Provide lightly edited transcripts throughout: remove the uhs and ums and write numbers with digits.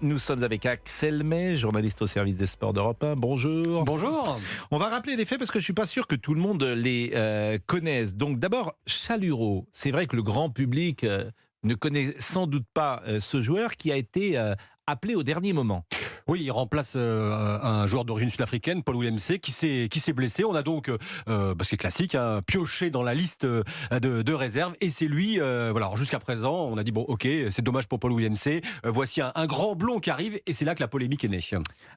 Nous sommes avec Axel May, journaliste au service des sports d'Europe 1. Bonjour. Bonjour. On va rappeler les faits parce que je ne suis pas sûr que tout le monde les connaisse. Donc d'abord, Chalureau. C'est vrai que le grand public ne connaît sans doute pas ce joueur qui a été appelé au dernier moment. Oui, il remplace un joueur d'origine sud-africaine, Paul Willemse, qui s'est blessé. On a donc, ce qui est classique, pioché dans la liste de réserve. Et c'est lui, voilà. Alors jusqu'à présent, on a dit, bon, ok, c'est dommage pour Paul Willemse. Voici un grand blond qui arrive. Et c'est là que la polémique est née.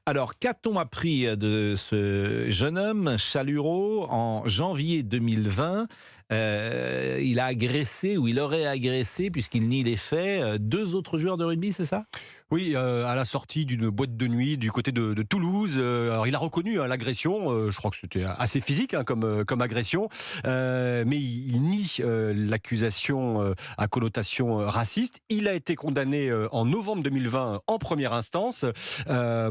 Alors, qu'a-t-on appris de ce jeune homme, Chalureau, en janvier 2020 ? Il a agressé, ou il aurait agressé, puisqu'il nie les faits, deux autres joueurs de rugby, c'est ça ? Oui, à la sortie d'une boîte de nuit du côté de Toulouse. Alors, il a reconnu l'agression. Je crois que c'était assez physique comme agression. Mais il nie l'accusation à connotation raciste. Il a été condamné en novembre 2020 en première instance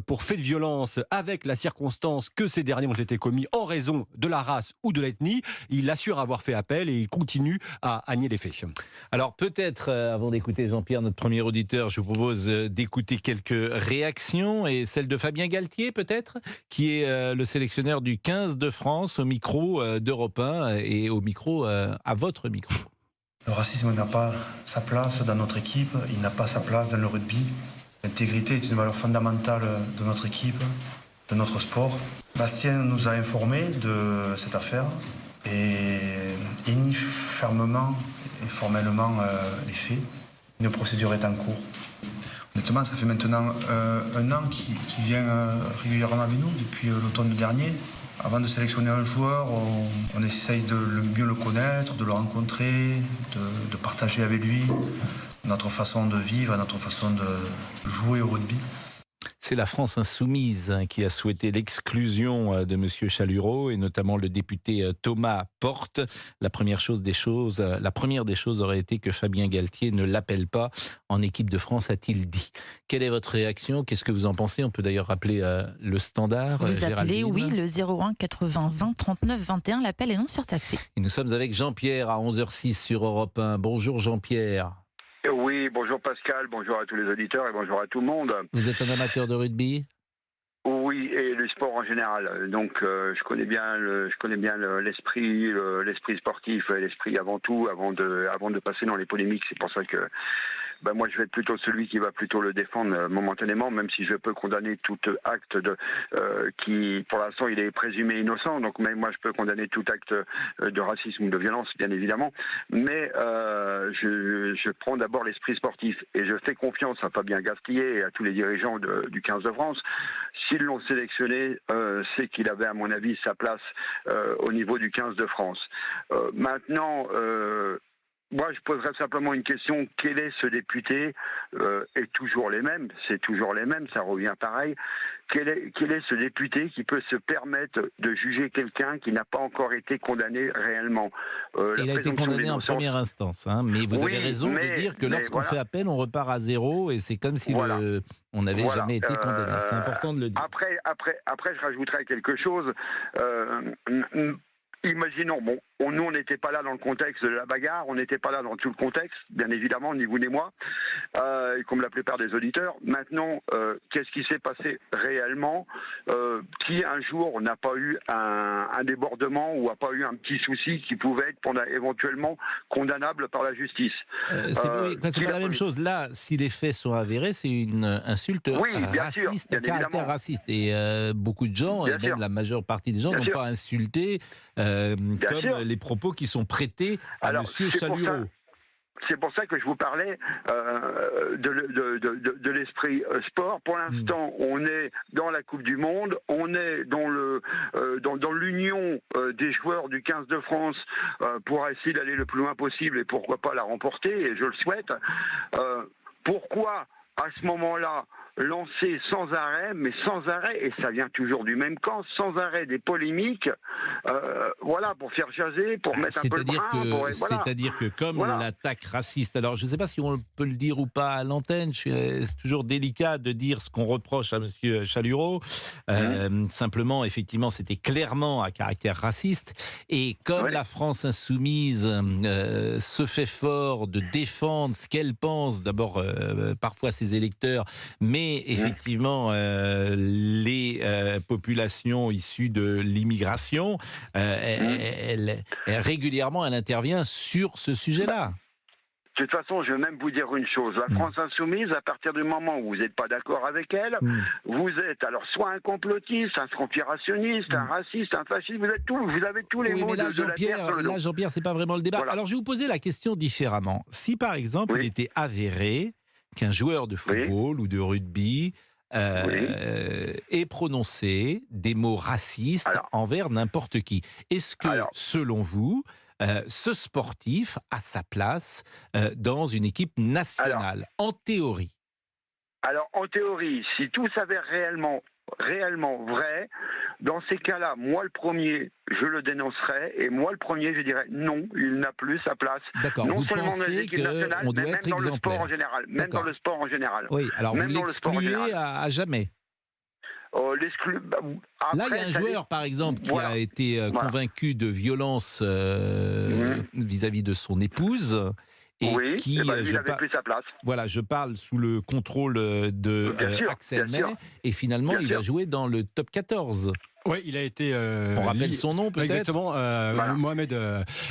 pour fait de violence avec la circonstance que ces derniers ont été commis en raison de la race ou de l'ethnie. Il assure avoir fait appel et il continue à nier les faits. Alors peut-être, avant d'écouter Jean-Pierre, notre premier auditeur, je vous propose d'écouter quelques réactions, et celle de Fabien Galtier peut-être, qui est le sélectionneur du 15 de France au micro d'Europe 1 et au micro, à votre micro. Le racisme n'a pas sa place dans notre équipe, il n'a pas sa place dans le rugby. L'intégrité est une valeur fondamentale de notre équipe, de notre sport. Bastien nous a informés de cette affaire et nie fermement et formellement les faits. Une procédure est en cours. Honnêtement, ça fait maintenant un an qu'il vient régulièrement avec nous, depuis l'automne dernier. Avant de sélectionner un joueur, on essaye de mieux le connaître, de le rencontrer, de partager avec lui notre façon de vivre, notre façon de jouer au rugby. C'est la France insoumise qui a souhaité l'exclusion de M. Chalureau, et notamment le député Thomas Porte. La première des choses aurait été que Fabien Galtier ne l'appelle pas en équipe de France, a-t-il dit. Quelle est votre réaction ? Qu'est-ce que vous en pensez ? On peut d'ailleurs rappeler le standard. Vous appelez, Géraldine. oui, le 01 80 20 39 21. L'appel est non surtaxé. Et nous sommes avec Jean-Pierre à 11h06 sur Europe 1. Bonjour Jean-Pierre. Oui, bonjour Pascal, bonjour à tous les auditeurs et bonjour à tout le monde. Vous êtes un amateur de rugby ? Oui, et le sport en général. Donc, je connais bien l'esprit sportif, l'esprit avant tout, avant de passer dans les polémiques. C'est pour ça que moi, je vais être plutôt celui qui va plutôt le défendre momentanément, même si je peux condamner tout acte qui, pour l'instant, il est présumé innocent. Donc, mais moi, je peux condamner tout acte de racisme ou de violence, bien évidemment. Mais je prends d'abord l'esprit sportif et je fais confiance à Fabien Galtier et à tous les dirigeants du 15 de France. S'ils l'ont sélectionné, c'est qu'il avait, à mon avis, sa place au niveau du 15 de France. Maintenant, moi, je poserais simplement une question. Quel est ce député ? Et toujours les mêmes, c'est toujours les mêmes, ça revient pareil. Quel est ce député qui peut se permettre de juger quelqu'un qui n'a pas encore été condamné réellement ? Il a été condamné en première instance, mais vous avez raison de dire que lorsqu'on fait appel, on repart à zéro, et c'est comme si on n'avait jamais été condamné. C'est important de le dire. Après, je rajouterais quelque chose. Imaginons, nous on n'était pas là dans le contexte de la bagarre, on n'était pas là dans tout le contexte, bien évidemment, ni vous ni moi, comme la plupart des auditeurs. Maintenant, qu'est-ce qui s'est passé réellement ? Qui un jour n'a pas eu un débordement ou n'a pas eu un petit souci qui pouvait être éventuellement condamnable par la justice ? C'est pas la même chose. Là, si les faits sont avérés, c'est une insulte raciste, caractère raciste. Et beaucoup de gens, et même la majeure partie des gens, n'ont pas insulté comme les propos qui sont prêtés à M. Chalureau. C'est pour ça que je vous parlais de l'esprit sport. Pour l'instant, on est dans la Coupe du Monde, on est dans l'union des joueurs du 15 de France pour essayer d'aller le plus loin possible et pourquoi pas la remporter, et je le souhaite. Pourquoi, à ce moment-là, lancer sans arrêt, et ça vient toujours du même camp, sans arrêt des polémiques, pour faire jaser, pour mettre un peu le brin. C'est-à-dire que comme l'attaque raciste, alors je ne sais pas si on peut le dire ou pas à l'antenne, c'est toujours délicat de dire ce qu'on reproche à M. Chalureau, simplement, effectivement, c'était clairement à caractère raciste, et comme la France insoumise se fait fort de défendre ce qu'elle pense, d'abord parfois ses électeurs, mais mais effectivement, les populations issues de l'immigration, régulièrement, elle intervient sur ce sujet-là. De toute façon, je vais même vous dire une chose. La France insoumise, à partir du moment où vous n'êtes pas d'accord avec elle, vous êtes alors soit un complotiste, un conspirationniste, un raciste, un fasciste, vous avez tous les mots mais là, de la terre sur le dos. Là, Jean-Pierre, c'est pas vraiment le débat. Voilà. Alors, je vais vous poser la question différemment. Si, par exemple, il était avéré qu'un joueur de football ou de rugby ait prononcé des mots racistes envers n'importe qui, est-ce que, selon vous, ce sportif a sa place dans une équipe nationale, en théorie? Alors, en théorie, si tout s'avère réellement vrai, dans ces cas-là, moi le premier, je le dénoncerai, et moi le premier, je dirais non, il n'a plus sa place. D'accord, non vous seulement dans les pensez équipes nationales, qu'on doit mais même être dans le sport exemplaire. en général. Même dans le sport en général. Oui, alors même vous l'excluez à jamais. Là, il y a un joueur, par exemple, qui a été convaincu de violence vis-à-vis de son épouse. Et qui, il n'avait plus sa place. Voilà, je parle sous le contrôle de Axel May, et finalement, il a joué dans le top 14. Oui, il a été. On rappelle son nom, peut-être. Exactement, Mohamed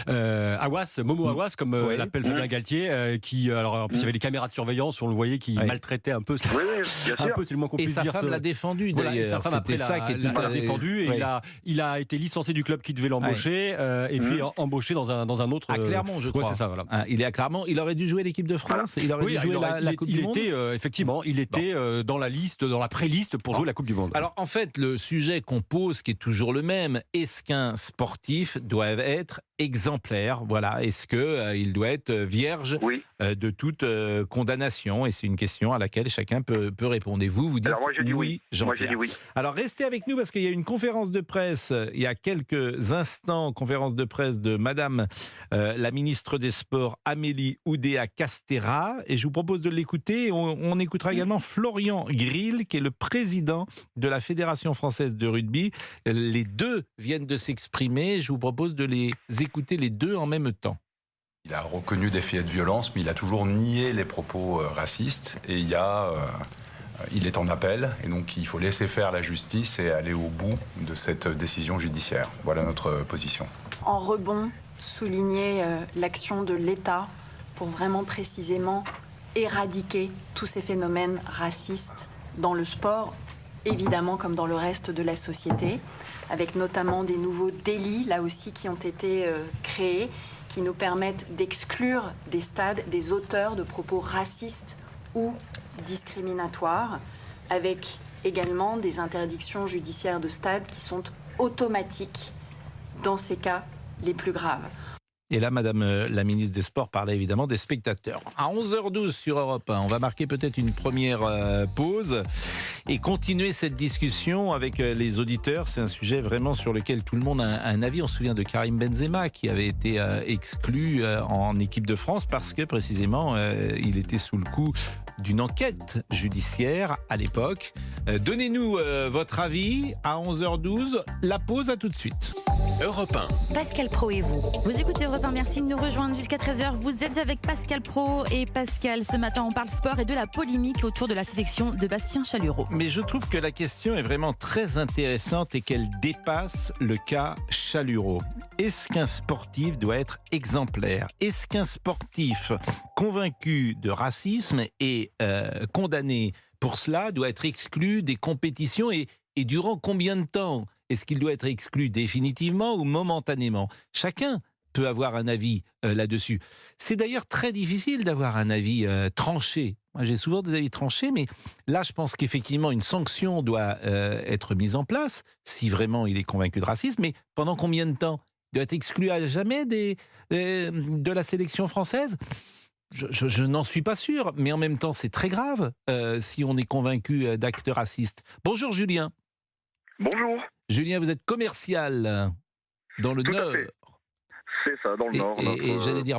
Awas, Momo Awas, comme l'appelle Fabien Galtier, qui, alors, en plus, il y avait des caméras de surveillance, on le voyait, qui maltraitait un peu. C'est le moins qu'on puisse dire. Et sa femme l'a défendu, d'ailleurs. Et sa femme, après, l'a défendu, et il a été licencié du club qui devait l'embaucher, et puis embauché dans un autre. À Clermont, je crois. C'est ça, voilà. Il est à Clermont. Il aurait dû jouer l'équipe de France. Il aurait dû jouer la Coupe du Monde. Effectivement, il était dans la liste, dans la pré-liste pour jouer la Coupe du Monde. Alors, en fait, le sujet qu'on pose, qui est toujours le même, est-ce qu'un sportif doit être exemplaire? Voilà, est-ce qu'il doit être vierge de toute condamnation? Et c'est une question à laquelle chacun peut répondre. Et vous dites moi, je dis oui. Jean-Pierre. Moi, je dis oui. Alors, restez avec nous parce qu'il y a une conférence de presse, il y a quelques instants, conférence de presse de Madame la ministre des Sports, Amélie Oudéa-Castéra, et je vous propose de l'écouter. On écoutera également Florian Grill, qui est le président de la Fédération française de rugby. Les deux viennent de s'exprimer. Je vous propose de les écouter les deux en même temps. Il a reconnu des faits de violence, mais il a toujours nié les propos racistes. Et il est en appel, et donc il faut laisser faire la justice et aller au bout de cette décision judiciaire. Voilà notre position. En rebond, souligner l'action de l'État pour vraiment précisément éradiquer tous ces phénomènes racistes dans le sport, évidemment comme dans le reste de la société, avec notamment des nouveaux délits, là aussi, qui ont été créés, qui nous permettent d'exclure des stades des auteurs de propos racistes ou discriminatoires, avec également des interdictions judiciaires de stade qui sont automatiques dans ces cas les plus graves. Et là, Madame la ministre des Sports parlait évidemment des spectateurs. À 11h12 sur Europe 1, on va marquer peut-être une première pause et continuer cette discussion avec les auditeurs. C'est un sujet vraiment sur lequel tout le monde a un avis. On se souvient de Karim Benzema qui avait été exclu en équipe de France parce que précisément il était sous le coup d'une enquête judiciaire à l'époque. Donnez-nous votre avis à 11h12. La pause, à tout de suite. Europe 1. Pascal Pro et vous. Vous écoutez Europe 1, merci de nous rejoindre jusqu'à 13h. Vous êtes avec Pascal Pro et Pascal. Ce matin, on parle sport et de la polémique autour de la sélection de Bastien Chalureau. Mais je trouve que la question est vraiment très intéressante et qu'elle dépasse le cas Chalureau. Est-ce qu'un sportif doit être exemplaire? Est-ce qu'un sportif convaincu de racisme et condamné pour cela doit être exclu des compétitions et durant combien de temps? Est-ce qu'il doit être exclu définitivement ou momentanément? Chacun peut avoir un avis là-dessus. C'est d'ailleurs très difficile d'avoir un avis tranché. Moi, j'ai souvent des avis tranchés, mais là, je pense qu'effectivement, une sanction doit être mise en place, si vraiment il est convaincu de racisme. Mais pendant combien de temps? Il doit être exclu à jamais de la sélection française? Je n'en suis pas sûr, mais en même temps, c'est très grave si on est convaincu d'actes racistes. Bonjour Julien. Bonjour. Julien, vous êtes commercial dans le Nord. C'est ça, dans le Nord. Et j'allais dire,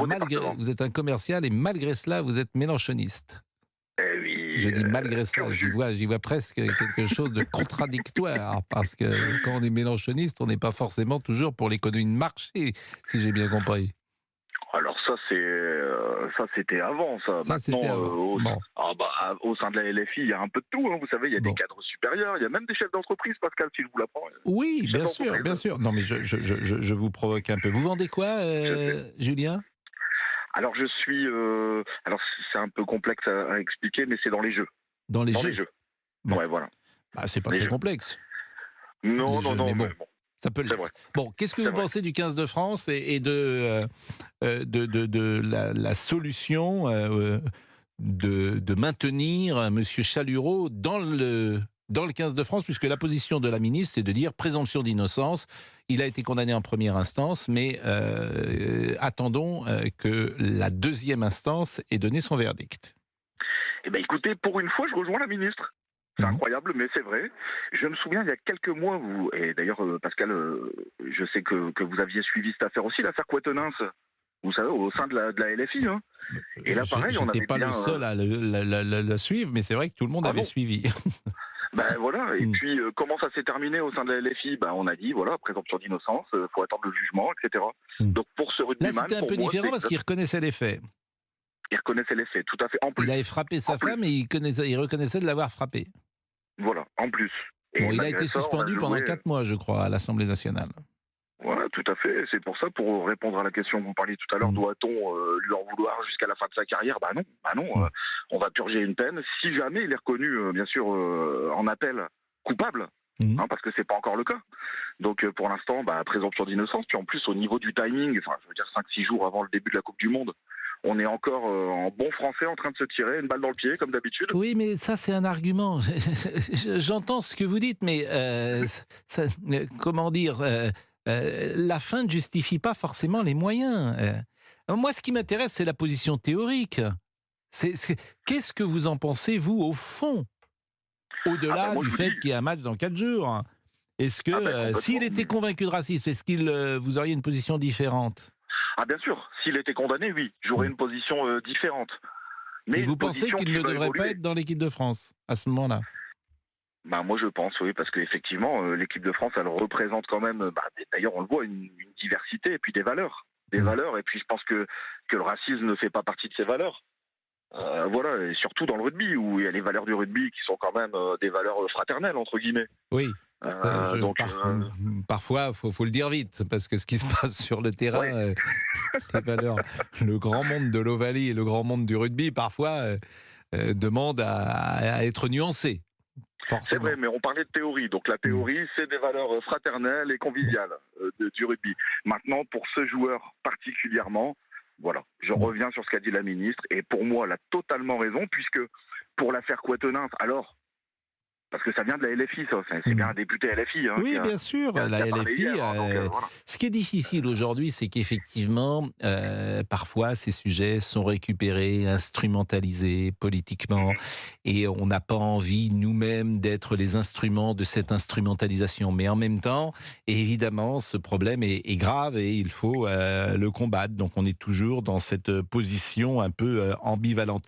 vous êtes un commercial et malgré cela, vous êtes mélenchoniste. Eh oui. Je dis malgré cela, j'y vois presque quelque chose de contradictoire, parce que quand on est mélenchoniste, on n'est pas forcément toujours pour l'économie de marché, si j'ai bien compris. Alors ça, c'est ça c'était avant, ça. Ça, c'était Maintenant, avant. Bon. au sein de la LFI, il y a un peu de tout. Hein. Vous savez, il y a Bon. des cadres supérieurs, il y a même des chefs d'entreprise, Pascal, si je vous l'apprends. Oui, Chef bien sûr, d'entreprise. bien sûr. Non, mais je vous provoque un peu. Vous vendez quoi, Julien? Alors je suis, alors c'est un peu complexe à expliquer, mais c'est dans les jeux. Dans les Dans jeux. les jeux. Bon. Ouais, voilà. Bah, c'est pas Les très jeux. complexe. Non, Les jeux, non, mais bon. mais bon. Ça peut C'est l'être. vrai. Bon, qu'est-ce que C'est vous vrai. pensez du 15 de France et de la solution de maintenir M. Chalureau dans le 15 de France, puisque la position de la ministre, c'est de dire présomption d'innocence. Il a été condamné en première instance, mais attendons que la deuxième instance ait donné son verdict. Eh bien, écoutez, pour une fois, je rejoins la ministre. C'est Mhm. incroyable, mais c'est vrai. Je me souviens, il y a quelques mois, et d'ailleurs, Pascal, je sais que vous aviez suivi cette affaire aussi, l'affaire Quatennens, vous savez, au sein de la LFI. Hein. Et là, pareil, on J'étais avait pas bien... le seul à la suivre, mais c'est vrai que tout le monde Ah avait bon suivi. Ben voilà, et Mm. puis comment ça s'est terminé au sein de la LFI? Ben, on a dit, voilà, présomption d'innocence, faut attendre le jugement, etc. Mm. Donc pour ce Là, rugbyman, c'était un pour peu moi, différent parce qu'il reconnaissait les faits. il reconnaissait les faits, tout à fait, en plus. Il avait frappé sa En plus. femme et il reconnaissait de l'avoir frappé. Voilà, en plus. Et Bon, il a malgré été ça, on suspendu joué, pendant 4 mois, je crois, à l'Assemblée nationale. Voilà, tout à fait. C'est pour ça, pour répondre à la question que vous parliez tout à l'heure, Mm. doit-on lui en vouloir jusqu'à la fin de sa carrière? Bah non, Mm. on va purger une peine. Si jamais il est reconnu, bien sûr, en appel coupable, Mm. parce que c'est pas encore le cas. Donc pour l'instant, présomption d'innocence. Puis en plus, au niveau du timing, enfin, je veux dire 5-6 jours avant le début de la Coupe du Monde, on est encore en bon français en train de se tirer une balle dans le pied, comme d'habitude. Oui, mais ça, c'est un argument. J'entends ce que vous dites, mais comment dire, la fin ne justifie pas forcément les moyens. Moi, ce qui m'intéresse, c'est la position théorique. Qu'est-ce que vous en pensez, vous, au fond, au-delà moi, du je vous fait dis- qu'il y a un match dans 4 jours? Est-ce que, complètement. s'il était convaincu de racisme, est-ce qu'il vous auriez une position différente? Ah bien sûr, s'il était condamné, oui, j'aurais une position différente. Mais Et une vous pensez position qu'il qui ne va devrait pas évoluer. être dans l'équipe de France à ce moment-là? Moi je pense, oui, parce qu'effectivement, l'équipe de France, elle représente quand même, d'ailleurs on le voit, une diversité et puis des valeurs. Des valeurs, et puis je pense que le racisme ne fait pas partie de ces valeurs. Voilà, et surtout dans le rugby, où il y a les valeurs du rugby qui sont quand même des valeurs fraternelles, entre guillemets. Oui. Parfois, faut le dire vite, parce que ce qui se passe sur le terrain, Ouais. les valeurs, le grand monde de l'Ovalie et le grand monde du rugby, parfois, demandent à être nuancés. C'est Forcément. vrai, mais on parlait de théorie. Donc la théorie, c'est des valeurs fraternelles et conviviales du rugby. Maintenant, pour ce joueur particulièrement, voilà, je reviens sur ce qu'a dit la ministre, et pour moi, elle a totalement raison, puisque pour l'affaire Quatennens, alors, parce que ça vient de la LFI, ça, c'est bien un député LFI. Hein, Oui, bien sûr, la qui a parlé LFI. hier, hein, donc, voilà. Ce qui est difficile aujourd'hui, c'est qu'effectivement, parfois, ces sujets sont récupérés, instrumentalisés politiquement, et on n'a pas envie, nous-mêmes, d'être les instruments de cette instrumentalisation. Mais en même temps, évidemment, ce problème est grave et il faut le combattre. Donc, on est toujours dans cette position un peu ambivalente.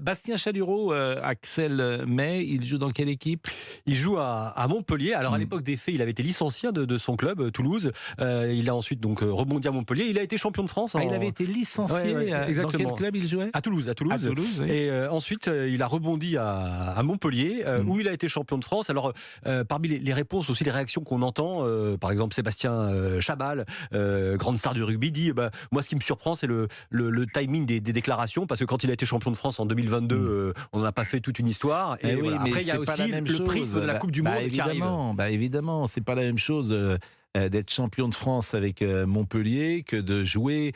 Bastien Chalureau, Axel May, il joue dans quelle équipe? Il joue à Montpellier. Alors à l'époque des faits, il avait été licencié de son club, Toulouse. Il a ensuite donc rebondi à Montpellier. Il a été champion de France. Il avait été licencié. Dans quel club il jouait? À Toulouse. À Toulouse, oui. Et ensuite, il a rebondi à Montpellier, où il a été champion de France. Alors, parmi les réponses, aussi les réactions qu'on entend, par exemple, Sébastien Chabal, grande star du rugby, dit moi, ce qui me surprend, c'est le timing des déclarations, parce que quand il a été champion de France en 2022, on n'en a pas fait toute une histoire. Et oui, voilà. Après, il y a aussi le prisme de la Coupe du Monde qui arrive. Évidemment, c'est pas la même chose d'être champion de France avec Montpellier que de jouer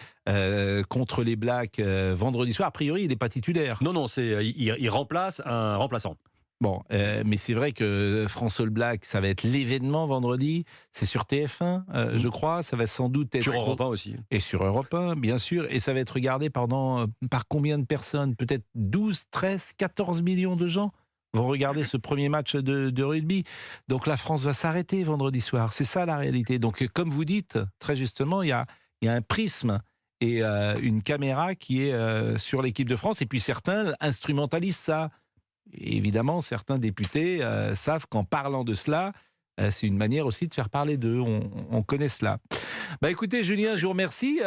contre les Blacks vendredi soir. A priori, il n'est pas titulaire. Non, il remplace un remplaçant. Bon, mais c'est vrai que France All Black, ça va être l'événement vendredi. C'est sur TF1, je crois. Ça va sans doute être... Sur Europe 1 aussi. Et sur Europe 1, bien sûr. Et ça va être regardé par combien de personnes? Peut-être 12, 13, 14 millions de gens vont regarder ce premier match de rugby. Donc la France va s'arrêter vendredi soir. C'est ça la réalité. Donc comme vous dites, très justement, il y a un prisme et une caméra qui est sur l'équipe de France. Et puis certains instrumentalisent ça. Et évidemment, certains députés savent qu'en parlant de cela, c'est une manière aussi de faire parler d'eux. On connaît cela. Bah écoutez, Julien, je vous remercie.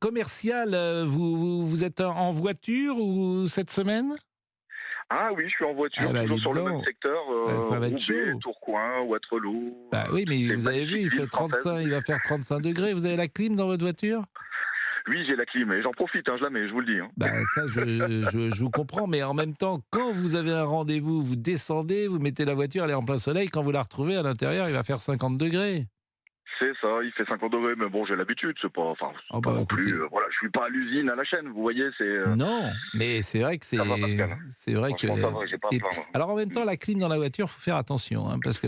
Commercial, vous êtes en voiture ou cette semaine? Ah oui, je suis en voiture, Ah bah toujours dites sur le même donc. secteur, Bah, ça va être Roubaix, chaud. Tourcoing, Waterloo. Bah oui, mais C'est vous avez vu, magnifique ville française. il va faire 35 degrés. Vous avez la clim dans votre voiture? Oui, j'ai la clim et j'en profite, hein, je la mets, je vous le dis. Hein. Bah ça, je vous comprends, mais en même temps, quand vous avez un rendez-vous, vous descendez, vous mettez la voiture, elle est en plein soleil, quand vous la retrouvez à l'intérieur, il va faire 50 degrés. C'est ça, il fait 50 degrés, mais bon, j'ai l'habitude, c'est pas, enfin, Oh c'est pas bah non écoutez. plus, voilà, je suis pas à l'usine, à la chaîne, vous voyez, c'est, Non, mais c'est vrai que ça va, Pascal. c'est vrai que. Franchement, ça va, j'ai pas à Et- plaindre. alors en même temps, la clim dans la voiture, faut faire attention, hein, parce que